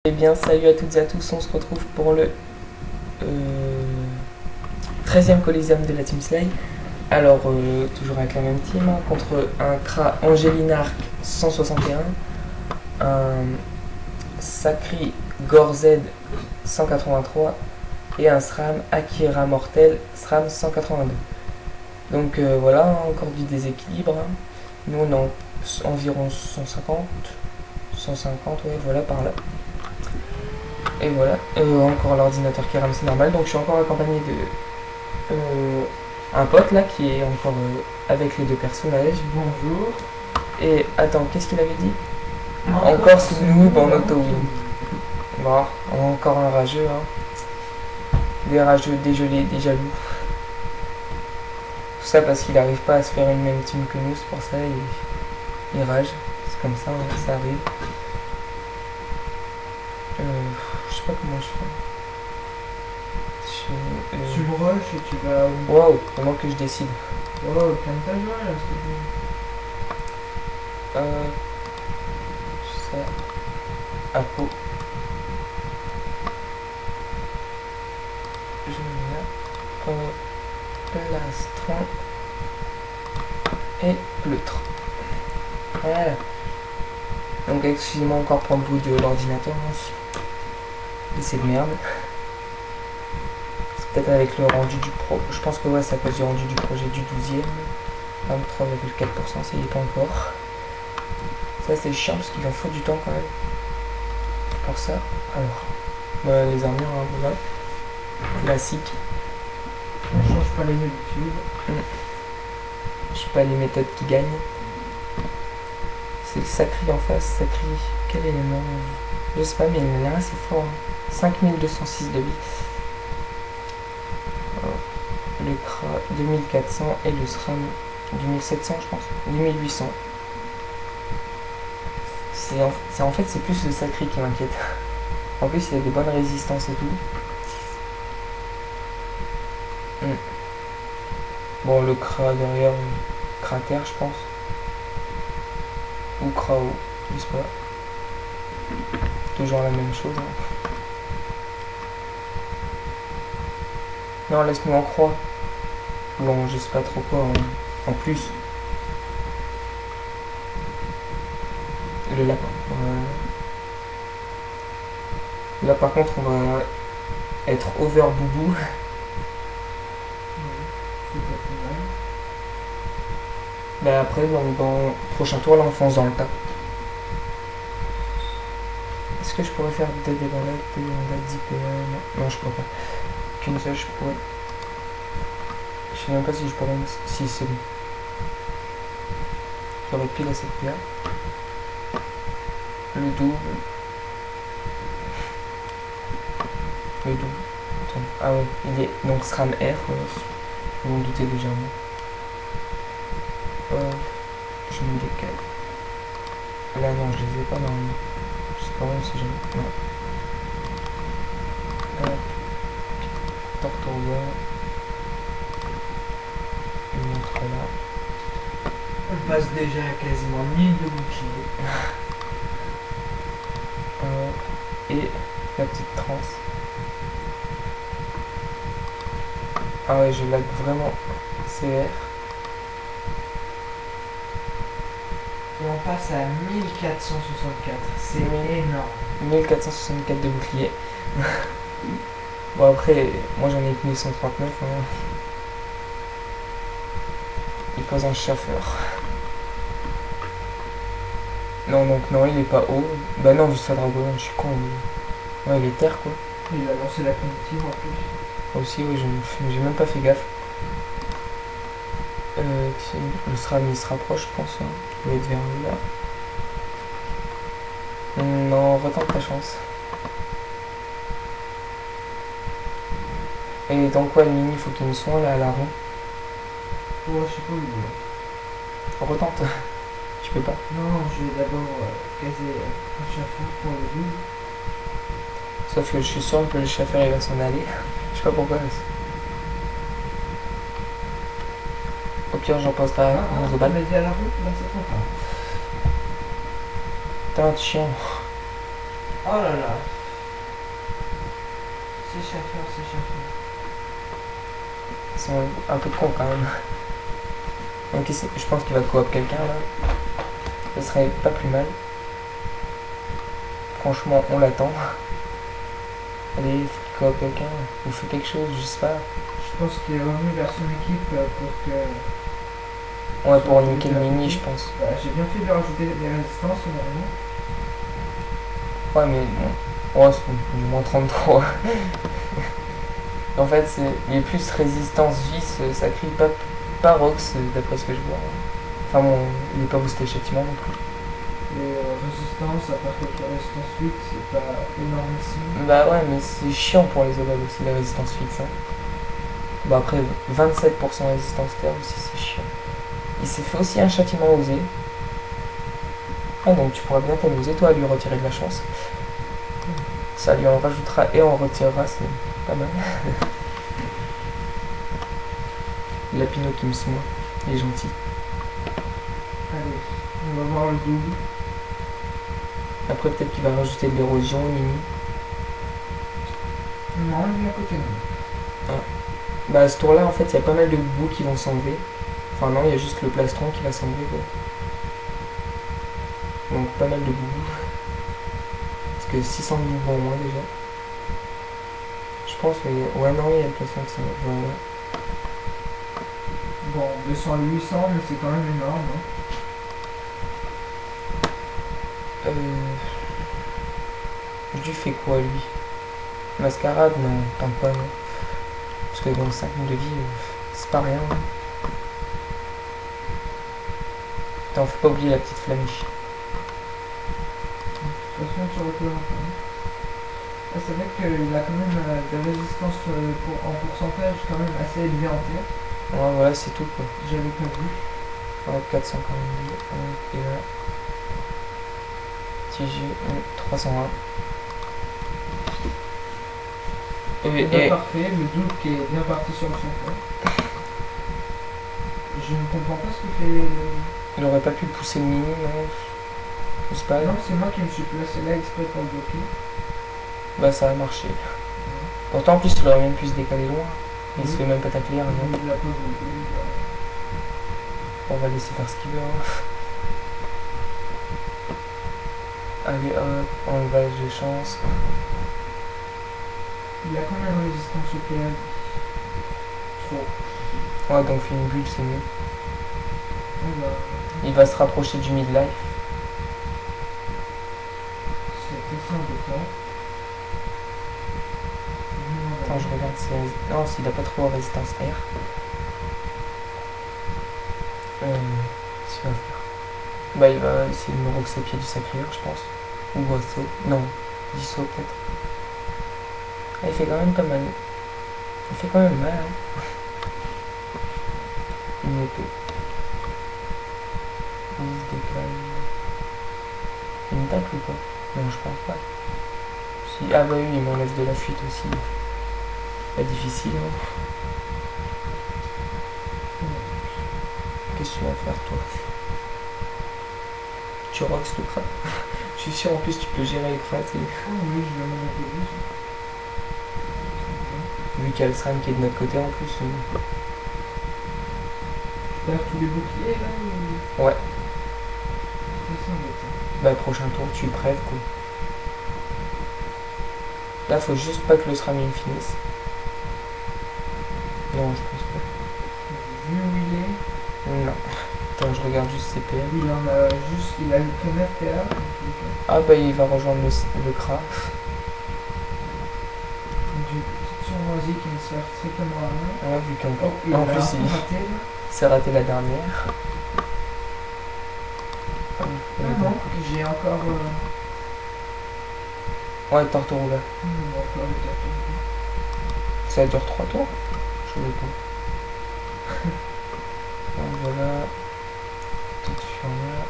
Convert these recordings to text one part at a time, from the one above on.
Eh bien, salut à toutes et à tous, on se retrouve pour le 13e Coliseum de la Team Slay. Alors, toujours avec la même team, hein, contre un Kra Angelinarch 161, un Sakri Gorzed 183 et un SRAM Akira Mortel SRAM 182. Donc voilà, encore du déséquilibre. Hein. Nous on est environ 150, ouais, voilà par là. Et voilà, encore l'ordinateur qui rame, c'est normal. Donc je suis encore accompagné de un pote là qui est encore avec les deux personnages. Bonjour. Et attends, qu'est-ce qu'il avait dit? Encore ce noob en auto-win. Bon, encore un rageux. Hein. Des rageux, des gelés, des jaloux. Tout ça parce qu'il n'arrive pas à se faire une même team que nous, c'est pour ça il rage. C'est comme ça, hein, ça arrive. Je sais pas comment je fais. Tu rush et tu vas. Wow, c'est moi que je décide. Oh, calme ta joie là, s'il te plaît. Ça. À peau. Je mets là. Plastron. Et pleutre. Voilà. Donc excusez-moi encore pour le bruit de l'ordinateur. Et c'est de merde. C'est peut-être avec le rendu du pro. Je pense que ouais, c'est à cause du rendu du projet du 12e. 23,4%, ça y est pas encore. Ça c'est chiant parce qu'il en faut du temps quand même. Pour ça. Alors. Les armures, hein, voilà. Classique. On change pas les habitudes. Je sais pas les méthodes qui gagnent. C'est le Sakri en face. Sakri, quel élément? Je sais pas, mais il a l'air assez fort. Hein. 5206 de vie. Le Kra 2400 et le SRAM 2700, je pense. 2800. En fait, c'est plus le Sakri qui m'inquiète. En plus, il a des bonnes résistances et tout. Bon, le Kra derrière, cratère, je pense. Ou Krao, je sais pas. Toujours la même chose. Hein. Non, laisse-nous en croix. Bon, je sais pas trop quoi en plus. Le lapin. Là, par contre, on va être over boubou. Bah après, dans le prochain tour, là, on fonce dans le tas. Est-ce que je pourrais faire des débandades, 10 PA? Non, je pourrais pas. Qu'une seule, je pourrais. Je sais même pas si je pourrais. Si, c'est bon. J'aurais pile à cette PA. Le double. Le double. Attends. Ah ouais, il est donc SRAM R. Vous m'en doutez légèrement. Je me décale. Là non, je les ai pas normalement. Je sais pas si j'ai. Non. Tortoria. Une montre là. On passe déjà à quasiment 1000 de boucliers. Et la petite transe. Ah ouais, je lag vraiment sévère. Et on passe à 1464. C'est énorme. 1464 de bouclier. Bon après, moi j'en ai que 1139. Hein. Il pose un chauffeur. Non, donc non, il est pas haut. Bah non, vu ça dragon, je suis con. Ouais, il est terre quoi. Il a lancé la cognitive en plus. Aussi, oui, j'ai même pas fait gaffe. Le SRAM il se rapproche, je pense. Hein. Il va être vers là. Non, retente ta chance. Et dans quoi le mini, faut qu'il me soit là à la rond. Ouais, je sais pas où il est. Retente. Tu peux pas. Non, je vais d'abord caser un chauffeur pour le double. Sauf que je suis sûr que le chauffeur il va s'en aller. Je sais pas pourquoi. Au pire, j'en poserai 11 balles. Vas-y à la route, bah c'est trop tard. T'es un chien. Oh là là. C'est chauffeur, c'est chauffeur. Ils sont un peu cons quand même. Donc, je pense qu'il va coop quelqu'un là. Ce serait pas plus mal. Franchement, on l'attend. Allez, faut qu'il coop quelqu'un. Ou fait quelque chose, je sais pas. Je pense qu'il est revenu vers son équipe pour que. Ouais, pour niquer le mini, je pense. Bah, j'ai bien fait de rajouter des résistances finalement. Ouais, mais bon. Ouais, c'est du moins 33. En fait, il est plus résistance vis, ça crie pas Rox, d'après ce que je vois. Enfin bon, il est pas boosté châtiment non plus. Les résistances, à part quelques résistances fixes, c'est pas énormissime. Bah ouais, mais c'est chiant pour les ovales aussi, la résistance fixe. Hein. Bah après, 27% résistance terre aussi, c'est chiant. Il s'est fait aussi un châtiment osé. Ah donc tu pourras bien t'amuser toi à lui retirer de la chance. Ça lui en rajoutera et en retirera, c'est pas mal. Lapino qui me se moi, il est gentil. Allez, on va voir le double. Après peut-être qu'il va rajouter de l'érosion, Mini. Non, il est à côté de nous. Bah à ce tour là en fait il y a pas mal de bouts qui vont s'enlever. Enfin non, il y a juste le plastron qui va s'enlever quoi. Donc pas mal de bouts. Parce que 600 bouts en moins déjà. Je pense que... Ouais non, il y a le plastron qui s'enlève. Voilà. Bon, 200 à 800, mais c'est quand même énorme. Hein. Du fait quoi lui? Mascarade, non, tant pas non. Parce que dans 5 000 de vie, c'est pas rien. Putain, faut pas oublier la petite flamiche. De toute façon, tu recles un peu. Ah, c'est vrai qu'il a quand même des résistances en pourcentage quand même assez élevé en terre. Ouais, voilà, c'est tout quoi. J'avais pas vu. Ouais, 442, et là. TG 301. Et parfait, le double qui est bien parti sur le fond. Je ne comprends pas ce que fait le... Il aurait pas pu pousser le mini, non? Je sais pas. Non, c'est moi qui me suis placé là exprès pour le bloquer. Bah ça a marché. Pourtant en plus il aurait même pu se décaler loin. Il se fait même pas tacler, rien. Il l'a pas bloqué. On va laisser faire ce qu'il veut. Hein. Allez hop, enlevage de chance. Il a quand même résistance au PL. Trop. Ouais donc fait une bulle c'est mieux. Alors, Il va se rapprocher du midlife. c'est assez embêtant. Attends je regarde si... Non s'il a pas trop résistance air. Qu'est-ce qu'il va faire? Bah il va essayer de me roxer pied du sacré-heure je pense. Ou assaut. Non, 10 sauts peut-être. Ah, il fait quand même pas mal. Il fait quand même mal. Hein. Une épée. Il se décale. Une tacle ou pas? Non, je pense pas. Si... Ah bah oui, il m'enlève de la fuite aussi. Pas difficile. Hein. Qu'est-ce que tu vas faire toi? Tu rox le crâne. Je suis sûr en plus tu peux gérer le crâne. Oh oui, je vais m'en appeler. Vu qu'il y a le SRAM qui est de notre côté en plus. Tu perds tous les boucliers là ou... Ouais. C'est embêtant. Bah prochain tour tu le prêtes quoi. Là faut juste pas que le SRAM il finisse. Non je pense pas. Vu où il est. Non. Attends je regarde juste ses PM. Il en a juste... Il a que 9 PA. Ah bah il va rejoindre le CRA. Du petit sournoisie qui ne sert strictement à rien. Ouais vu qu'en Oh, il en a plus il raté là. s'est raté la dernière. Ah non, j'ai encore... Ouais Tortorella. Encore le tapis. Ça dure 3 tours? Je sais pas. Donc voilà. Petite fureur.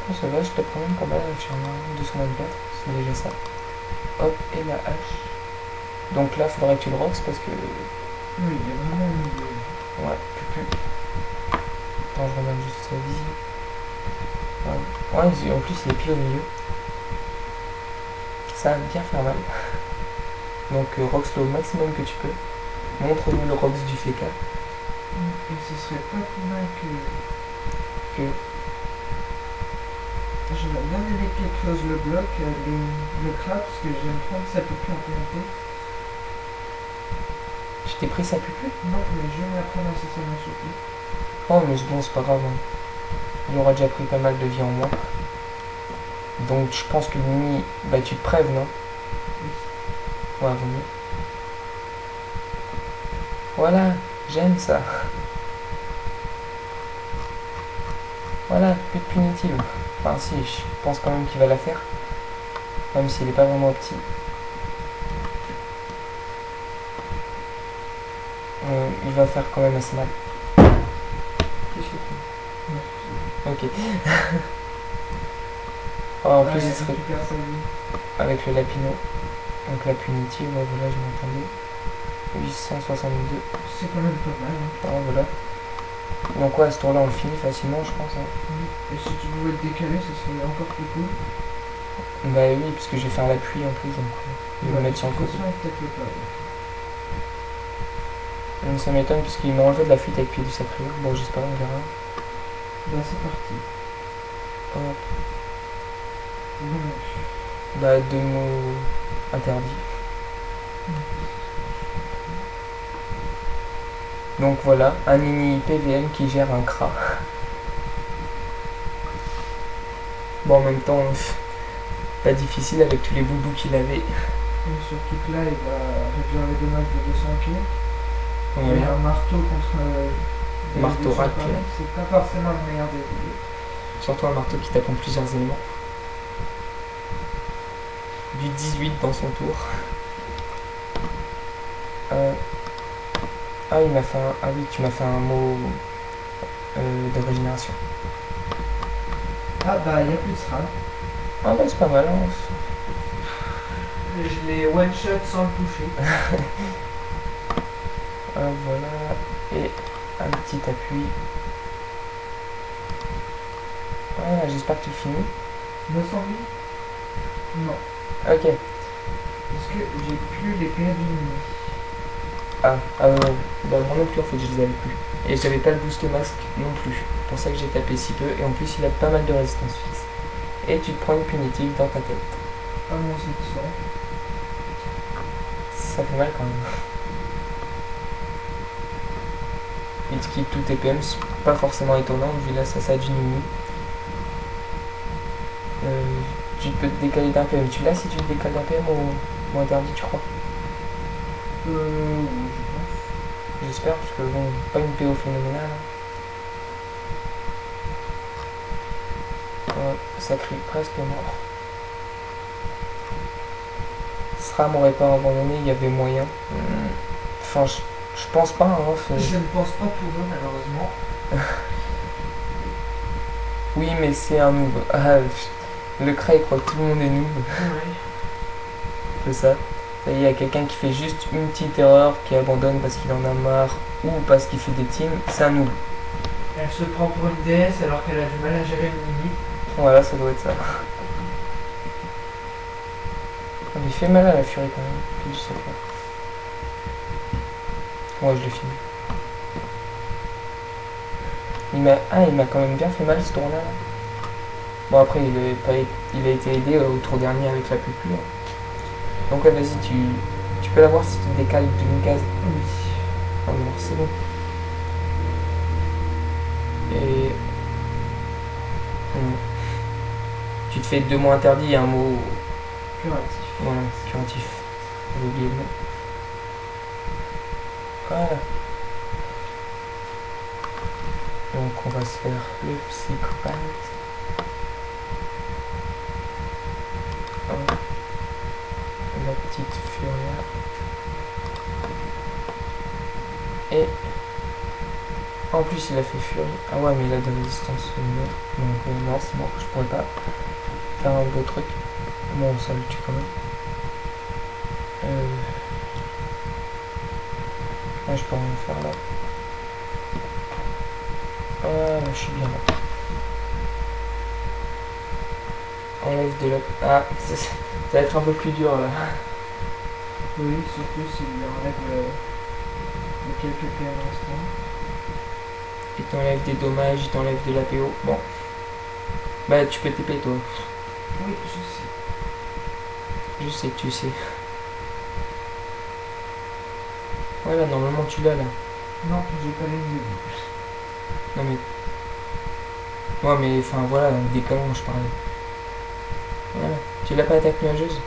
Oh ça va, je tape quand même pas mal la fureur. 224, c'est déjà ça. Hop, et la hache. Donc là, faudrait que tu le rox parce que... Oui, il y a vraiment un milieu. Ouais, plus. Attends, je regarde juste sa vie. Ouais, en plus il est pile au milieu. Ça va bien faire mal. Donc rox-le au maximum que tu peux. Montre-nous le rox du flécard. Et ce serait pas plus mal que... Que J'aurais bien aimé qu'il close le bloc, le crabe, parce que j'aime prendre sa pupu en PMP. je t'ai pris sa pupu. Non, mais je vais me la prendre si ça me suffit. Oh mais bon c'est pas grave. Hein. Il aura déjà pris pas mal de vie en moins. Donc je pense que Mimi, bah tu te prêves, non? Ouais, vaut mieux. Voilà, j'aime ça. Voilà, plus de punitive. Enfin si, je pense quand même qu'il va la faire. Même s'il est pas vraiment petit. Il va faire quand même assez mal. Ok. Oh, en plus, il serait avec le lapino. Donc la punitive, ouais, voilà, je m'entendais. 862. C'est quand même pas mal. Hein. Ah, voilà. Donc ouais, à ce tour-là, on le finit facilement, je pense. Hein. Et si tu pouvais le décaler, ce serait encore plus cool. Bah oui, parce que j'ai fait un appui en plus, donc il va me mettre sur le côté. Donc ça m'étonne, parce qu'il m'a enlevé de la fuite avec pied du sacré. Bon, j'espère, on verra. Bah c'est parti. Hop. Donc. Bah, 2 mots interdits. Donc voilà, un mini PVM qui gère un CRA. Bon, en même temps, pas difficile avec tous les boubous qu'il avait. Et surtout que là, il va réduire les dommages de 200 k. Ouais. Et un marteau contre marteau rack. C'est pas forcément le meilleur des deux. Surtout un marteau qui tape en plusieurs éléments. Du 18 dans son tour. Ah, il m'a fait un... Ah oui, tu m'as fait un mot de régénération. Ah bah, il n'y a plus de SRAM. Ah bah, c'est pas mal. Hein. Je l'ai one-shot sans le toucher. Voilà. Et un petit appui. Voilà, j'espère que tu finis. 900 000 Non. Ok. Parce que j'ai plus les PA du mini. Bah moi non plus en fait je les avais plus. Et j'avais pas le boost masque non plus. C'est pour ça que j'ai tapé si peu. Et en plus il a pas mal de résistance fixe. Et tu te prends une punitive dans ta tête. Ah mon 700. Ça fait mal quand même. Il te quitte tous tes PM, c'est pas forcément étonnant vu là ça du mini. Tu peux te décaler d'un PM. Tu l'as si tu te décales d'un PM ou interdit tu crois? Oui, je pense. J'espère parce que bon, pas une PO phénoménale. Ça crie presque mort. SRAM m'aurait pas abandonné, il y avait moyen. Enfin, je pense pas. Hein, je ne pense pas pour eux malheureusement. Oui, mais c'est un noob. Ah, le Cray croit que tout le monde est noob. Ouais. C'est ça. Il y a quelqu'un qui fait juste une petite erreur, qui abandonne parce qu'il en a marre ou parce qu'il fait des teams, c'est un noob. Elle se prend pour une déesse alors qu'elle a du mal à gérer une limite. Voilà, ça doit être ça. On lui fait mal à la furie quand même, puis je sais pas. Ouais, je l'ai fini. Il m'a quand même bien fait mal ce tour-là. Bon, après, il a été aidé au tour dernier avec la pupu. Hein. Donc, ouais, vas-y, tu peux l'avoir si tu te décales d'une case. Oui. Oh, non, c'est bon. Et. Tu te fais 2 mots interdits et un mot. Curatif. Voilà, curatif. J'ai oublié le nom. Voilà. Donc on va se faire le psychopathe. La petite furia. Et en plus il a fait furie. Ah ouais mais il a de résistance non. Donc non c'est mort, je pourrais pas faire un beau truc. Bon ça le tue quand même. Là je peux rien faire là. Voilà, je suis bien là. enlève de la... Ah, ça va être un peu plus dur là. Oui, surtout s'il enlève les quelques PM restants. Il t'enlève des dommages, il t'enlève de la PO. Bon. Bah tu peux TP toi. Oui, je sais. Je sais que tu sais. Voilà, normalement tu l'as là. Non, j'ai pas les début. Non mais... Ouais mais enfin voilà, des canons je parlais. Voilà. Tu l'as pas attaque nuageuse?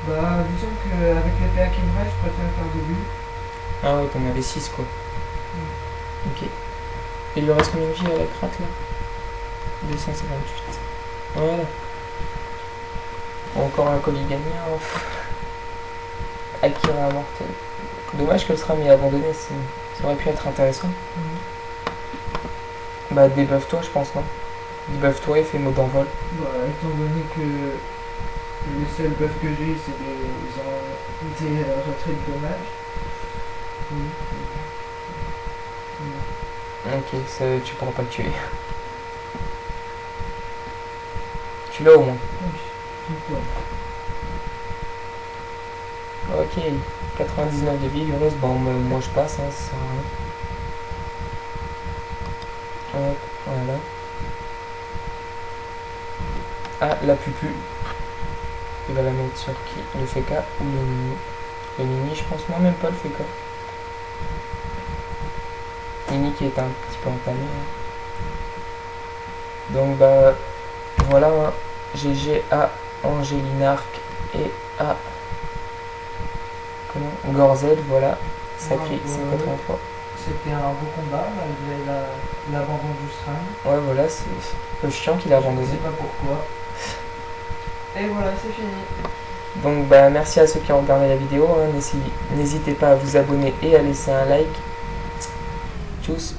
Bah, disons qu'avec les PA qui me restent, je préfère faire début. Ah ouais, t'en avais 6 quoi. Ok. Et il lui reste combien de vie à la craque là? 258. Voilà. Encore un colis gagnant. Akira mortel. Dommage que le SRAM ait abandonné, ça aurait pu être intéressant. Bah débuff-toi je pense, non? Débuff-toi et fais mot d'envol. Bah, étant donné que les seuls buffs que j'ai, c'est des retraits de dommages. Oui. Ok, ça, tu pourras pas le tuer. Tu l'as au moins. Oui, tout le temps. Ok, 99 de vie, il lui reste. Bon, moi je passe, hein, ça sert à rien. Hop, voilà. Ah, la pupu. Il va la mettre sur qui? Le FK ou le mini? Le mini, je pense, non, même pas le FK. Mini qui est un petit peu entamé. Hein. Donc, bah, voilà, hein. GG à Angéline Arc et à Gorzel, voilà. Sacré 183. C'était un beau combat malgré l'abandon du SRAM. Ouais, voilà, c'est un peu chiant qu'il a Je ne abandonné. sais pas pourquoi. Et voilà, c'est fini. Donc bah merci à ceux qui ont regardé la vidéo, hein. N'hésitez pas à vous abonner et à laisser un like. Tchuss.